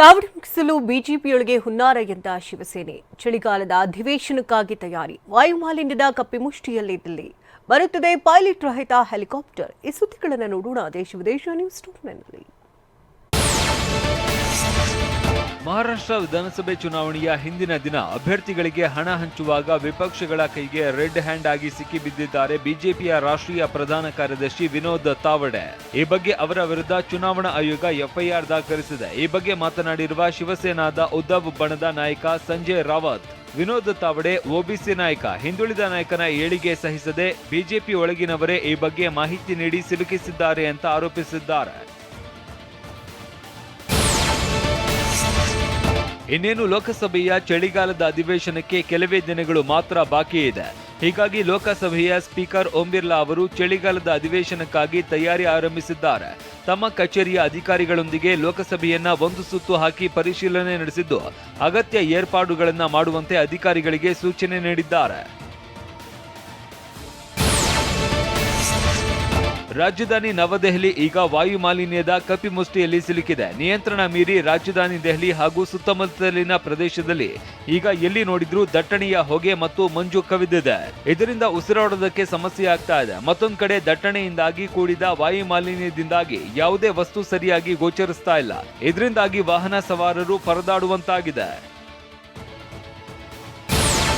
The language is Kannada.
ಕಾವಡಿ ಮುಗಿಸಲು ಬಿಜೆಪಿಯೊಳಗೆ ಹುನ್ನಾರ ಎಂದ ಶಿವಸೇನೆ. ಚಳಿಗಾಲದ ಅಧಿವೇಶನಕ್ಕಾಗಿ ತಯಾರಿ. ವಾಯುಮಾಲಿನ್ಯದ ಕಪ್ಪಿಮುಷ್ಟಿಯಲ್ಲಿ ದಿಲ್ಲಿ. ಬರುತ್ತದೆ ಪೈಲಟ್ ರಹಿತ ಹೆಲಿಕಾಪ್ಟರ್. ಈ ಸುದ್ದಿಗಳನ್ನು ನೋಡೋಣ ದೇಶ ವಿದೇಶ ನ್ಯೂಸ್ ಟೂರ್ನಲ್ಲಿ. ಮಹಾರಾಷ್ಟ್ರ ವಿಧಾನಸಭೆ ಚುನಾವಣೆಯ ಹಿಂದಿನ ದಿನ ಅಭ್ಯರ್ಥಿಗಳಿಗೆ ಹಣ ಹಂಚುವಾಗ ವಿಪಕ್ಷಗಳ ಕೈಗೆ ರೆಡ್ ಹ್ಯಾಂಡ್ ಆಗಿ ಸಿಕ್ಕಿಬಿದ್ದಿದ್ದಾರೆ ಬಿಜೆಪಿಯ ರಾಷ್ಟ್ರೀಯ ಪ್ರಧಾನ ಕಾರ್ಯದರ್ಶಿ ವಿನೋದ್ ತಾವಡೆ. ಈ ಬಗ್ಗೆ ಅವರ ವಿರುದ್ಧ ಚುನಾವಣಾ ಆಯೋಗ ಎಫ್ಐಆರ್ ದಾಖಲಿಸಿದೆ. ಈ ಬಗ್ಗೆ ಮಾತನಾಡಿರುವ ಶಿವಸೇನಾದ ಉದ್ಧವ್ ಬಣದ ನಾಯಕ ಸಂಜಯ್ ರಾವತ್, ವಿನೋದ್ ತಾವಡೆ ಒಬಿಸಿ ನಾಯಕ, ಹಿಂದುಳಿದ ನಾಯಕನ ಏಳಿಗೆ ಸಹಿಸದೆ ಬಿಜೆಪಿ ಒಳಗಿನವರೇ ಈ ಬಗ್ಗೆ ಮಾಹಿತಿ ನೀಡಿ ಸಿಲುಕಿಸಿದ್ದಾರೆ ಅಂತ ಆರೋಪಿಸಿದ್ದಾರೆ. ಇನ್ನೇನು ಲೋಕಸಭೆಯ ಚಳಿಗಾಲದ ಅಧಿವೇಶನಕ್ಕೆ ಕೆಲವೇ ದಿನಗಳು ಮಾತ್ರ ಬಾಕಿ ಇದೆ. ಹೀಗಾಗಿ ಲೋಕಸಭೆಯ ಸ್ಪೀಕರ್ ಓಂ ಬಿರ್ಲಾ ಅವರು ಚಳಿಗಾಲದ ಅಧಿವೇಶನಕ್ಕಾಗಿ ತಯಾರಿ ಆರಂಭಿಸಿದ್ದಾರೆ. ತಮ್ಮ ಕಚೇರಿಯ ಅಧಿಕಾರಿಗಳೊಂದಿಗೆ ಲೋಕಸಭೆಯನ್ನ ಒಂದು ಸುತ್ತು ಹಾಕಿ ಪರಿಶೀಲನೆ ನಡೆಸಿದ್ದು ಅಗತ್ಯ ಏರ್ಪಾಡುಗಳನ್ನು ಮಾಡುವಂತೆ ಅಧಿಕಾರಿಗಳಿಗೆ ಸೂಚನೆ ನೀಡಿದ್ದಾರೆ. ರಾಜಧಾನಿ ನವದೆಹಲಿ ಈಗ ವಾಯು ಮಾಲಿನ್ಯದ ಕಪಿಮುಷ್ಟಿಯಲ್ಲಿ ಸಿಲುಕಿದೆ. ನಿಯಂತ್ರಣ ಮೀರಿ ರಾಜಧಾನಿ ದೆಹಲಿ ಹಾಗೂ ಸುತ್ತಮುತ್ತಲಿನ ಪ್ರದೇಶದಲ್ಲಿ ಈಗ ಎಲ್ಲಿ ನೋಡಿದ್ರೂ ದಟ್ಟಣೆಯ ಹೊಗೆ ಮತ್ತು ಮಂಜು ಕವಿದಿದೆ. ಇದರಿಂದ ಉಸಿರಾಡೋದಕ್ಕೆ ಸಮಸ್ಯೆ ಆಗ್ತಾ ಇದೆ. ಮತ್ತೊಂದು ಕಡೆ ದಟ್ಟಣೆಯಿಂದಾಗಿ ಕೂಡಿದ ವಾಯು ಮಾಲಿನ್ಯದಿಂದಾಗಿ ಯಾವುದೇ ವಸ್ತು ಸರಿಯಾಗಿ ಗೋಚರಿಸ್ತಾ ಇಲ್ಲ. ಇದರಿಂದಾಗಿ ವಾಹನ ಸವಾರರು ಪರದಾಡುವಂತಾಗಿದೆ.